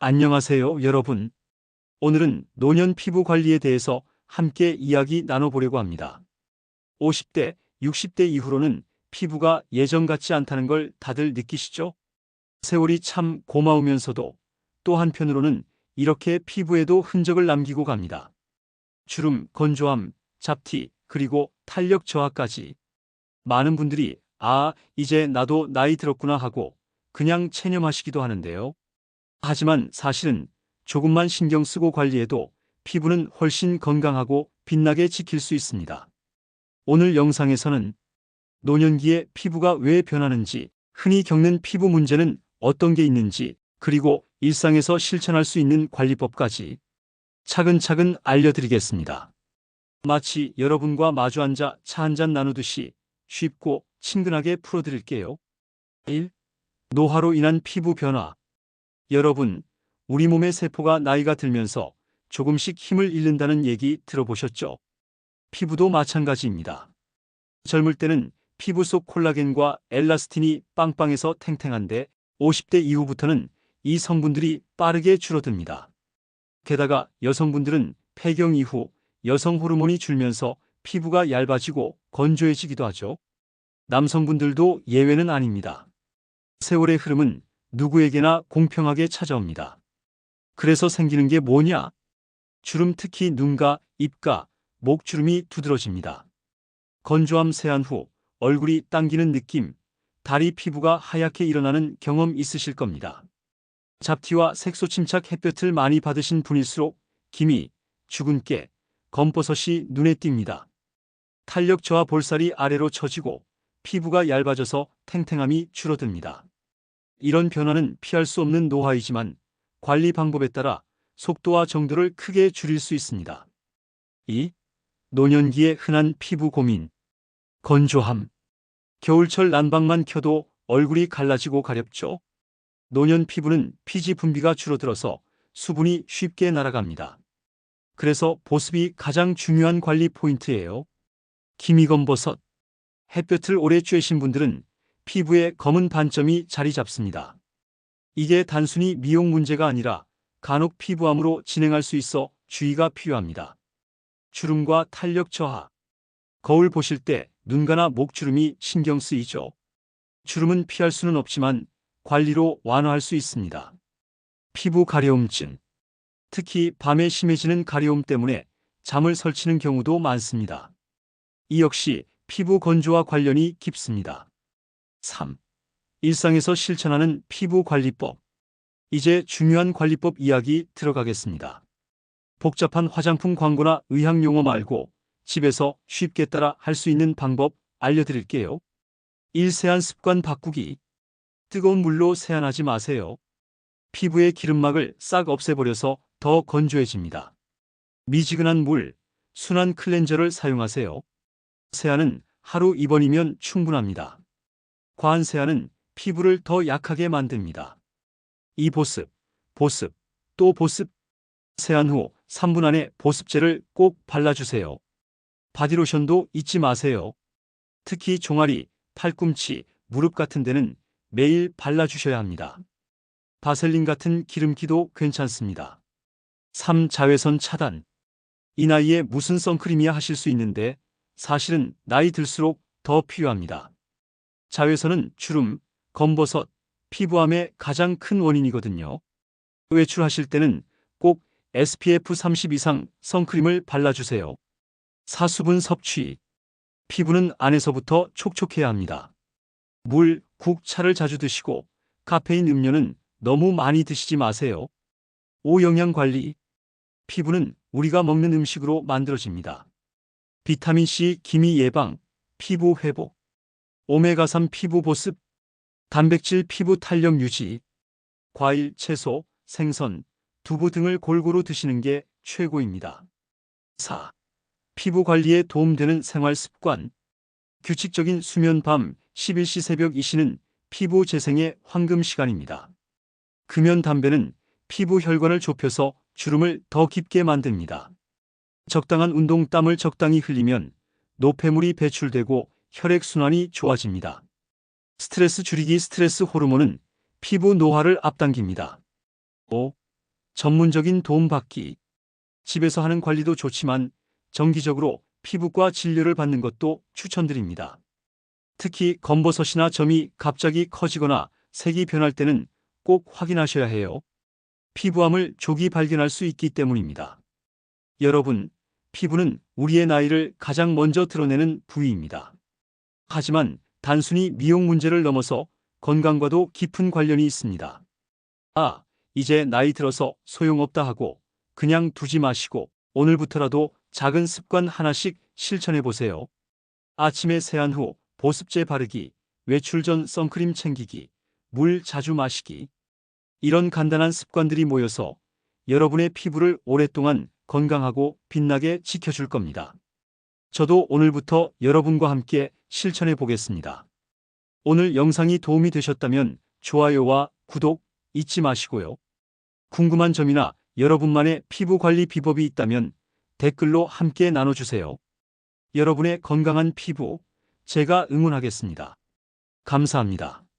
안녕하세요, 여러분. 오늘은 노년 피부 관리에 대해서 함께 이야기 나눠보려고 합니다. 50대, 60대 이후로는 피부가 예전 같지 않다는 걸 다들 느끼시죠? 세월이 참 고마우면서도 또 한편으로는 이렇게 피부에도 흔적을 남기고 갑니다. 주름, 건조함, 잡티, 그리고 탄력 저하까지. 많은 분들이 이제 나도 나이 들었구나 하고 그냥 체념하시기도 하는데요. 하지만 사실은 조금만 신경 쓰고 관리해도 피부는 훨씬 건강하고 빛나게 지킬 수 있습니다. 오늘 영상에서는 노년기에 피부가 왜 변하는지, 흔히 겪는 피부 문제는 어떤 게 있는지, 그리고 일상에서 실천할 수 있는 관리법까지 차근차근 알려드리겠습니다. 마치 여러분과 마주 앉아 차 한잔 나누듯이 쉽고 친근하게 풀어드릴게요. 1. 노화로 인한 피부 변화. 여러분, 우리 몸의 세포가 나이가 들면서 조금씩 힘을 잃는다는 얘기 들어보셨죠? 피부도 마찬가지입니다. 젊을 때는 피부 속 콜라겐과 엘라스틴이 빵빵해서 탱탱한데 50대 이후부터는 이 성분들이 빠르게 줄어듭니다. 게다가 여성분들은 폐경 이후 여성 호르몬이 줄면서 피부가 얇아지고 건조해지기도 하죠. 남성분들도 예외는 아닙니다. 세월의 흐름은 누구에게나 공평하게 찾아옵니다. 그래서 생기는 게 뭐냐? 주름, 특히 눈가, 입가, 목주름이 두드러집니다. 건조함, 세안 후 얼굴이 당기는 느낌, 다리 피부가 하얗게 일어나는 경험 있으실 겁니다. 잡티와 색소 침착, 햇볕을 많이 받으신 분일수록 기미, 주근깨, 검버섯이 눈에 띕니다. 탄력 저하, 볼살이 아래로 처지고 피부가 얇아져서 탱탱함이 줄어듭니다. 이런 변화는 피할 수 없는 노화이지만 관리 방법에 따라 속도와 정도를 크게 줄일 수 있습니다. 2. 노년기의 흔한 피부 고민. 건조함. 겨울철 난방만 켜도 얼굴이 갈라지고 가렵죠. 노년 피부는 피지 분비가 줄어들어서 수분이 쉽게 날아갑니다. 그래서 보습이 가장 중요한 관리 포인트예요. 기미검버섯. 햇볕을 오래 쬐신 분들은 피부에 검은 반점이 자리 잡습니다. 이게 단순히 미용 문제가 아니라 간혹 피부암으로 진행할 수 있어 주의가 필요합니다. 주름과 탄력 저하. 거울 보실 때 눈가나 목주름이 신경 쓰이죠. 주름은 피할 수는 없지만 관리로 완화할 수 있습니다. 피부 가려움증. 특히 밤에 심해지는 가려움 때문에 잠을 설치는 경우도 많습니다. 이 역시 피부 건조와 관련이 깊습니다. 3. 일상에서 실천하는 피부 관리법. 이제 중요한 관리법 이야기 들어가겠습니다. 복잡한 화장품 광고나 의학 용어 말고 집에서 쉽게 따라 할 수 있는 방법 알려드릴게요. 1. 세안 습관 바꾸기. 뜨거운 물로 세안하지 마세요. 피부의 기름막을 싹 없애버려서 더 건조해집니다. 미지근한 물, 순한 클렌저를 사용하세요. 세안은 하루 2번이면 충분합니다. 과한 세안은 피부를 더 약하게 만듭니다. 2. 보습, 또 보습. 세안 후 3분 안에 보습제를 꼭 발라주세요. 바디로션도 잊지 마세요. 특히 종아리, 팔꿈치, 무릎 같은 데는 매일 발라주셔야 합니다. 바셀린 같은 기름기도 괜찮습니다. 3. 자외선 차단. 이 나이에 무슨 선크림이야 하실 수 있는데 사실은 나이 들수록 더 필요합니다. 자외선은 주름, 검버섯, 피부암의 가장 큰 원인이거든요. 외출하실 때는 꼭 SPF 30 이상 선크림을 발라주세요. 4. 수분 섭취. 피부는 안에서부터 촉촉해야 합니다. 물, 국, 차를 자주 드시고 카페인 음료는 너무 많이 드시지 마세요. 5. 영양 관리. 피부는 우리가 먹는 음식으로 만들어집니다. 비타민C 기미 예방, 피부 회복. 오메가3 피부 보습, 단백질 피부 탄력 유지. 과일, 채소, 생선, 두부 등을 골고루 드시는 게 최고입니다. 4. 피부 관리에 도움되는 생활 습관. 규칙적인 수면, 밤 11시 새벽 2시는 피부 재생의 황금 시간입니다. 금연, 담배는 피부 혈관을 좁혀서 주름을 더 깊게 만듭니다. 적당한 운동, 땀을 적당히 흘리면 노폐물이 배출되고 혈액순환이 좋아집니다. 스트레스 줄이기. 스트레스 호르몬은 피부 노화를 앞당깁니다. 5. 전문적인 도움 받기. 집에서 하는 관리도 좋지만 정기적으로 피부과 진료를 받는 것도 추천드립니다. 특히 검버섯이나 점이 갑자기 커지거나 색이 변할 때는 꼭 확인하셔야 해요. 피부암을 조기 발견할 수 있기 때문입니다. 여러분, 피부는 우리의 나이를 가장 먼저 드러내는 부위입니다. 하지만 단순히 미용 문제를 넘어서 건강과도 깊은 관련이 있습니다. 아, 이제 나이 들어서 소용없다 하고 그냥 두지 마시고 오늘부터라도 작은 습관 하나씩 실천해 보세요. 아침에 세안 후 보습제 바르기, 외출 전 선크림 챙기기, 물 자주 마시기. 이런 간단한 습관들이 모여서 여러분의 피부를 오랫동안 건강하고 빛나게 지켜줄 겁니다. 저도 오늘부터 여러분과 함께 실천해 보겠습니다. 오늘 영상이 도움이 되셨다면 좋아요와 구독 잊지 마시고요. 궁금한 점이나 여러분만의 피부 관리 비법이 있다면 댓글로 함께 나눠주세요. 여러분의 건강한 피부, 제가 응원하겠습니다. 감사합니다.